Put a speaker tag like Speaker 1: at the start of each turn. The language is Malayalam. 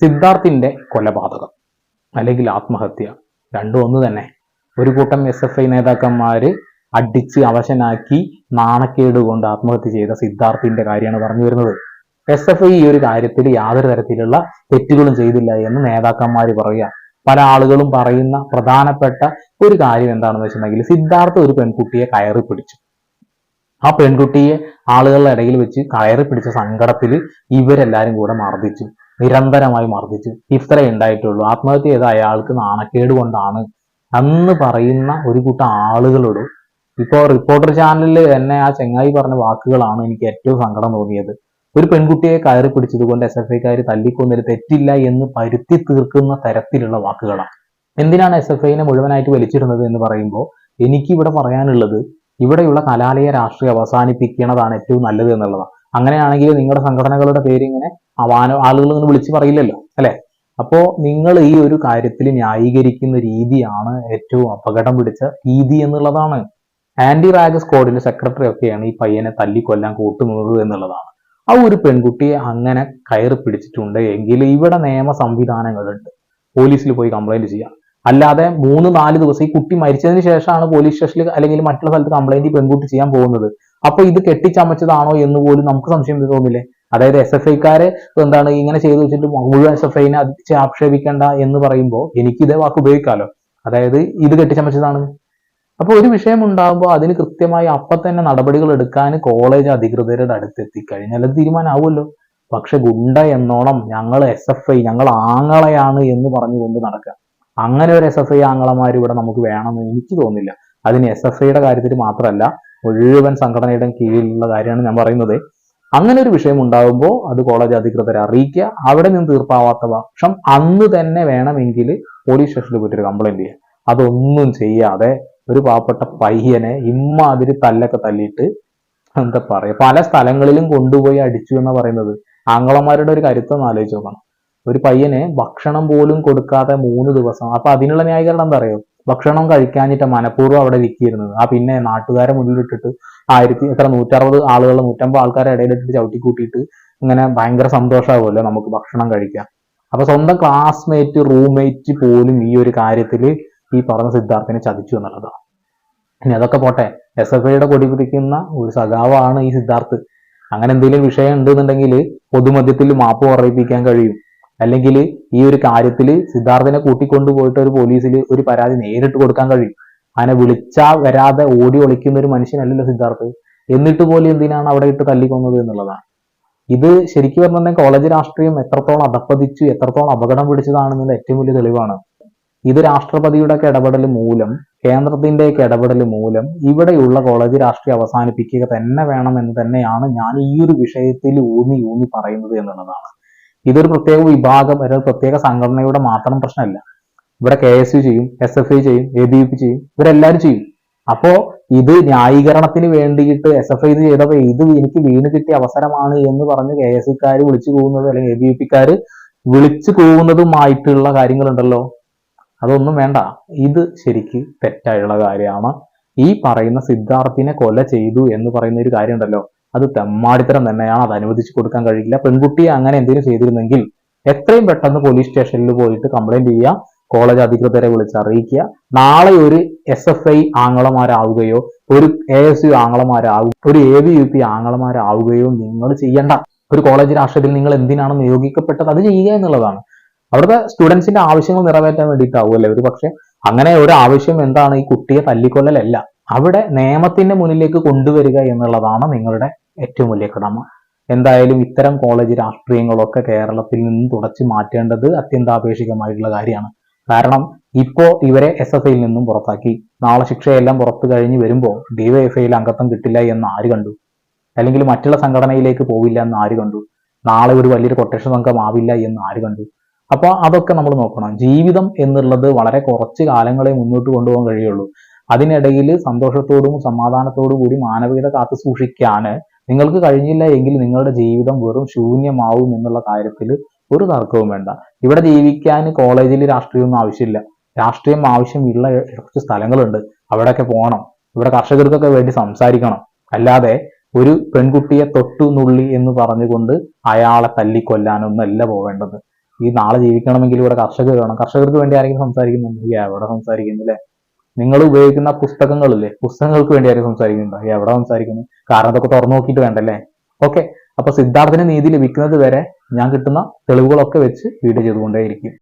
Speaker 1: സിദ്ധാർത്ഥിന്റെ കൊലപാതകം അല്ലെങ്കിൽ ആത്മഹത്യ രണ്ടും ഒന്ന് തന്നെ. ഒരു കൂട്ടം SFI നേതാക്കന്മാര് അടിച്ച് അവശനാക്കി നാണക്കേട് കൊണ്ട് ആത്മഹത്യ ചെയ്ത സിദ്ധാർത്ഥിന്റെ കാര്യമാണ് പറഞ്ഞു വരുന്നത്. SFI ഈ ഒരു കാര്യത്തിൽ യാതൊരു തരത്തിലുള്ള തെറ്റുകളും ചെയ്തില്ല എന്ന് നേതാക്കന്മാർ പറയുക. പല ആളുകളും പറയുന്ന പ്രധാനപ്പെട്ട ഒരു കാര്യം എന്താണെന്ന് വെച്ചിട്ടുണ്ടെങ്കിൽ, സിദ്ധാർത്ഥ ഒരു പെൺകുട്ടിയെ കയറി പിടിച്ചു. ആ പെൺകുട്ടിയെ ആളുകളുടെ ഇടയിൽ വെച്ച് കയറി പിടിച്ച സങ്കടത്തിൽ ഇവരെല്ലാരും കൂടെ മർദ്ദിച്ചു, നിരന്തരമായി മർദ്ദിച്ചു. ഇത്രേ ഉണ്ടായിട്ടുള്ളൂ. ആത്മഹത്യ ചെയ്ത അയാൾക്ക് നാണക്കേട് കൊണ്ടാണ് അന്ന് പറയുന്ന ഒരു കൂട്ടം ആളുകളോട്. ഇപ്പോൾ റിപ്പോർട്ടർ ചാനലിൽ എന്നെ ആ ചെങ്ങായി പറഞ്ഞ വാക്കുകളാണ് എനിക്ക് ഏറ്റവും സങ്കടം തോന്നിയത്. ഒരു പെൺകുട്ടിയെ കയറി പിടിച്ചത് കൊണ്ട് SFIക്കാർ തല്ലിക്കൊന്നൊരു തെറ്റില്ല എന്ന് പരുത്തി തീർക്കുന്ന തരത്തിലുള്ള വാക്കുകളാണ്. എന്തിനാണ് SFIനെ മുഴുവനായിട്ട് വലിച്ചിടുന്നത് എന്ന് പറയുമ്പോൾ എനിക്ക് ഇവിടെ പറയാനുള്ളത്, ഇവിടെയുള്ള കലാലയ രാഷ്ട്രീയം അവസാനിപ്പിക്കുന്നതാണ് ഏറ്റവും നല്ലത് എന്നുള്ളതാണ്. അങ്ങനെയാണെങ്കിൽ നിങ്ങളുടെ സംഘടനകളുടെ പേര് ഇങ്ങനെ ആളുകൾ ഇങ്ങനെ വിളിച്ചു പറയില്ലല്ലോ, അല്ലെ? അപ്പോ നിങ്ങൾ ഈ ഒരു കാര്യത്തിൽ ന്യായീകരിക്കുന്ന രീതിയാണ് ഏറ്റവും അപകടം പിടിച്ച രീതി എന്നുള്ളതാണ്. ആന്റി റാഗ് സ്ക്വാഡിന്റെ സെക്രട്ടറി ഒക്കെയാണ് ഈ പയ്യനെ തല്ലിക്കൊല്ലാൻ കൂട്ടുന്നത് എന്നുള്ളതാണ്. ആ ഒരു പെൺകുട്ടിയെ അങ്ങനെ കയറി പിടിച്ചിട്ടുണ്ട് എങ്കിൽ ഇവിടെ നിയമ സംവിധാനങ്ങളുണ്ട്. പോലീസിൽ പോയി കംപ്ലൈന്റ് ചെയ്യാം. അല്ലാതെ 3-4 ദിവസം ഈ കുട്ടി മരിച്ചതിന് ശേഷമാണ് പോലീസ് സ്റ്റേഷനിൽ അല്ലെങ്കിൽ മറ്റുള്ള സ്ഥലത്ത് കംപ്ലൈന്റ് പെൺകുട്ടി ചെയ്യാൻ പോകുന്നത്. അപ്പൊ ഇത് കെട്ടിച്ചമച്ചതാണോ എന്ന് പോലും നമുക്ക് സംശയം തോന്നില്ലേ? അതായത് SFIക്കാര് എന്താണ് ഇങ്ങനെ ചെയ്തു വെച്ചിട്ട് മുഴുവൻ SFIനെ അതിച്ച് ആക്ഷേപിക്കേണ്ട എന്ന് പറയുമ്പോൾ എനിക്ക് ഇതേ വാക്ക് ഉപയോഗിക്കാമല്ലോ. അതായത് ഇത് കെട്ടിച്ചമച്ചതാണ്. അപ്പൊ ഒരു വിഷയം ഉണ്ടാകുമ്പോൾ അതിന് കൃത്യമായി അപ്പം തന്നെ നടപടികൾ എടുക്കാൻ കോളേജ് അധികൃതരുടെ അടുത്തെത്തിക്കഴിഞ്ഞാൽ അത് തീരുമാനമാവുമല്ലോ. പക്ഷെ ഗുണ്ട എന്നോണം ഞങ്ങൾ SFI ഞങ്ങൾ ആങ്ങളയാണ് എന്ന് പറഞ്ഞുകൊണ്ട് നടക്കുക. അങ്ങനെ ഒരു SFI ആങ്ങളമാർ ഇവിടെ നമുക്ക് വേണമെന്ന് എനിക്ക് തോന്നുന്നില്ല. അതിന് SFIയുടെ കാര്യത്തിൽ മാത്രമല്ല, മുഴുവൻ സംഘടനയുടെ കീഴിലുള്ള കാര്യമാണ് ഞാൻ പറയുന്നത്. അങ്ങനെ ഒരു വിഷയം ഉണ്ടാകുമ്പോൾ അത് കോളേജ് അധികൃതരെ അറിയിക്കുക. അവിടെ നിന്ന് തീർപ്പാവാത്ത പക്ഷം അന്ന് തന്നെ വേണമെങ്കിൽ പോലീസ് സ്റ്റേഷനിൽ പോയിട്ടൊരു കംപ്ലൈന്റ് ചെയ്യുക. അതൊന്നും ചെയ്യാതെ ഒരു പാവപ്പെട്ട പയ്യനെ ഇമ്മാതിരി തല്ലൊക്കെ തല്ലിയിട്ട് എന്താ പറയാ, പല സ്ഥലങ്ങളിലും കൊണ്ടുപോയി അടിച്ചു എന്ന് പറയുന്നത്. ആങ്ങളമാരുടെ ഒരു കരുത്തൊന്ന് ആലോചിച്ച് നോക്കണം. ഒരു പയ്യന് ഭക്ഷണം പോലും കൊടുക്കാതെ 3 ദിവസം. അപ്പൊ അതിനുള്ള ന്യായീകരണം എന്താ അറിയോ? ഭക്ഷണം കഴിക്കാഞ്ഞിട്ട് മനഃപൂർവ്വം അവിടെ വിൽക്കിയിരുന്നത്. പിന്നെ നാട്ടുകാരെ മുന്നിലിട്ടിട്ട് 160 ആളുകൾ 150 ആൾക്കാരെ ഇടയിലിട്ടിട്ട് ചവിട്ടിക്കൂട്ടിയിട്ട് ഇങ്ങനെ ഭയങ്കര സന്തോഷമാവുമല്ലോ നമുക്ക് ഭക്ഷണം കഴിക്കാം. അപ്പൊ സ്വന്തം ക്ലാസ്മേറ്റ് റൂംമേറ്റ് പോലും ഈ ഒരു കാര്യത്തിൽ ഈ പറഞ്ഞ സിദ്ധാർത്ഥിനെ ചതിച്ചു എന്നുള്ളതാണ്. ഇനി അതൊക്കെ പോട്ടെ, SFIയുടെ കൊടി പിടിക്കുന്ന ഒരു സഖാവാണ് ഈ സിദ്ധാർത്ഥ്. അങ്ങനെ എന്തെങ്കിലും വിഷയം ഉണ്ടെന്നുണ്ടെങ്കിൽ പൊതുമധ്യത്തിൽ മാപ്പ് പറയിപ്പിക്കാൻ കഴിയും. അല്ലെങ്കിൽ ഈ ഒരു കാര്യത്തിൽ സിദ്ധാർത്ഥിനെ കൂട്ടിക്കൊണ്ടുപോയിട്ട് ഒരു പോലീസിൽ ഒരു പരാതി നേരിട്ട് കൊടുക്കാൻ കഴിയും. അങ്ങനെ വിളിച്ചാൽ വരാതെ ഓടി ഒളിക്കുന്ന ഒരു മനുഷ്യനല്ലല്ലോ സിദ്ധാർത്ഥ്. എന്നിട്ട് പോലും എന്തിനാണ് അവിടെ ഇട്ട് തല്ലിക്കൊന്നത് എന്നുള്ളതാണ്. ഇത് ശരിക്കും പറഞ്ഞാൽ കോളേജ് രാഷ്ട്രീയം എത്രത്തോളം അധപ്പതിച്ചു, എത്രത്തോളം അപകടം പിടിച്ചതാണെന്നുള്ള ഏറ്റവും വലിയ തെളിവാണ്. ഇത് രാഷ്ട്രപതിയുടെ ഒക്കെ ഇടപെടൽ മൂലം, കേന്ദ്രത്തിന്റെയൊക്കെ ഇടപെടൽ മൂലം ഇവിടെയുള്ള കോളേജ് രാഷ്ട്രീയം അവസാനിപ്പിക്കുക തന്നെ വേണം എന്ന് തന്നെയാണ് ഞാൻ ഈ ഒരു വിഷയത്തിൽ ഊന്നി പറയുന്നത് എന്നുള്ളതാണ്. ഇതൊരു പ്രത്യേക വിഭാഗം, ഒരു പ്രത്യേക സംഘടനയുടെ മാത്രം പ്രശ്നമല്ല. ഇവിടെ KSU ചെയ്യും, SFI ചെയ്യും, ABVP ചെയ്യും, ഇവരെല്ലാവരും ചെയ്യും. അപ്പോ ഇത് ന്യായീകരണത്തിന് വേണ്ടിയിട്ട് SFI ഇത് ചെയ്തപ്പോ ഇത് എനിക്ക് വീണ് കിട്ടിയ അവസരമാണ് എന്ന് പറഞ്ഞ് KSUക്കാര് വിളിച്ചു പോകുന്നത് അല്ലെങ്കിൽ ABVPക്കാര് വിളിച്ചു പോകുന്നതുമായിട്ടുള്ള കാര്യങ്ങളുണ്ടല്ലോ, അതൊന്നും വേണ്ട. ഇത് ശരിക്ക് തെറ്റായുള്ള കാര്യമാണ്. ഈ പറയുന്ന സിദ്ധാർത്ഥിനെ കൊല ചെയ്തു എന്ന് പറയുന്ന ഒരു കാര്യം ഉണ്ടല്ലോ, അത് തെമ്മാടിത്തരം തന്നെയാണ്. അത് അനുവദിച്ചു കൊടുക്കാൻ കഴിയില്ല. പെൺകുട്ടിയെ അങ്ങനെ എന്തെങ്കിലും ചെയ്തിരുന്നെങ്കിൽ എത്രയും പെട്ടെന്ന് പോലീസ് സ്റ്റേഷനിൽ പോയിട്ട് കംപ്ലൈന്റ് ചെയ്യുക, കോളേജ് അധികൃതരെ വിളിച്ച് അറിയിക്കുക. നാളെ ഒരു SFI ആങ്ങളമാരാവുകയോ ഒരു ASU ആങ്ങളമാരാവുകയോ ഒരു ABVP ആങ്ങളമാരാവുകയോ നിങ്ങൾ ചെയ്യണ്ട. ഒരു കോളേജ് രാഷ്ട്രീയത്തിൽ നിങ്ങൾ എന്തിനാണ് നിയോഗിക്കപ്പെട്ടത് അത് ചെയ്യുക എന്നുള്ളതാണ്. അവിടുത്തെ സ്റ്റുഡൻസിന്റെ ആവശ്യങ്ങൾ നിറവേറ്റാൻ വേണ്ടിയിട്ടാവുമല്ലേ ഒരു പക്ഷെ. അങ്ങനെ ഒരു ആവശ്യം എന്താണ്? ഈ കുട്ടിയെ തല്ലിക്കൊല്ലലല്ല, അവിടെ നിയമത്തിന്റെ മുന്നിലേക്ക് കൊണ്ടുവരിക എന്നുള്ളതാണ് നിങ്ങളുടെ ഏറ്റവും വലിയ കടമ. എന്തായാലും ഇത്തരം കോളേജ് രാഷ്ട്രീയങ്ങളൊക്കെ കേരളത്തിൽ നിന്ന് തുടച്ചു മാറ്റേണ്ടത് അത്യന്താപേക്ഷിതമായിട്ടുള്ള കാര്യമാണ്. കാരണം ഇപ്പോ ഇവരെ SFIയിൽ നിന്നും പുറത്താക്കി. നാളെ ശിക്ഷയെല്ലാം പുറത്തു കഴിഞ്ഞ് വരുമ്പോൾ DYFIയിൽ അംഗത്വം കിട്ടില്ല എന്ന് ആര് കണ്ടു? അല്ലെങ്കിൽ മറ്റുള്ള സംഘടനയിലേക്ക് പോവില്ല എന്ന് ആര് കണ്ടു? നാളെ ഒരു വലിയൊരു കൊട്ടേഷൻ സംഘം ആവില്ല എന്ന് ആര് കണ്ടു? അപ്പോൾ അതൊക്കെ നമ്മൾ നോക്കണം. ജീവിതം എന്നുള്ളത് വളരെ കുറച്ച് കാലങ്ങളെ മുന്നോട്ട് കൊണ്ടുപോകാൻ കഴിയുള്ളൂ. അതിനിടയിൽ സന്തോഷത്തോടും സമാധാനത്തോടും കൂടി മാനവികത കാത്തു സൂക്ഷിക്കാൻ നിങ്ങൾക്ക് കഴിഞ്ഞില്ല എങ്കിൽ നിങ്ങളുടെ ജീവിതം വെറും ശൂന്യമാവും എന്നുള്ള കാര്യത്തിൽ ഒരു തർക്കവും വേണ്ട. ഇവിടെ ജീവിക്കാൻ കോളേജിൽ രാഷ്ട്രീയമൊന്നും ആവശ്യമില്ല. രാഷ്ട്രീയം ആവശ്യമുള്ള കുറച്ച് സ്ഥലങ്ങളുണ്ട്, അവിടെയൊക്കെ പോകണം. ഇവിടെ കർഷകർക്കൊക്കെ വേണ്ടി സംസാരിക്കണം. അല്ലാതെ ഒരു പെൺകുട്ടിയെ തൊട്ടു നുള്ളി എന്ന് പറഞ്ഞുകൊണ്ട് അയാളെ തല്ലിക്കൊല്ലാനൊന്നല്ല പോവേണ്ടത്. ഈ നാളെ ജീവിക്കണമെങ്കിൽ ഇവിടെ കർഷകർ വേണം. കർഷകർക്ക് വേണ്ടി ആരെങ്കിലും സംസാരിക്കുന്നുണ്ട്? എവിടെ സംസാരിക്കുന്നില്ലേ? നിങ്ങൾ ഉപയോഗിക്കുന്ന പുസ്തകങ്ങളില്ലേ, പുസ്തകങ്ങൾക്ക് വേണ്ടി ആരും സംസാരിക്കുന്നുണ്ടോ? എവിടെ സംസാരിക്കുന്നു? കാരണം അതൊക്കെ തുറന്നു നോക്കിയിട്ട് വേണ്ടല്ലേ? ഓക്കെ. അപ്പൊ സിദ്ധാർത്ഥിന് നീതി ലഭിക്കുന്നത് വരെ ഞാൻ കിട്ടുന്ന തെളിവുകളൊക്കെ വെച്ച് വീഡിയോ ചെയ്തുകൊണ്ടേയിരിക്കും.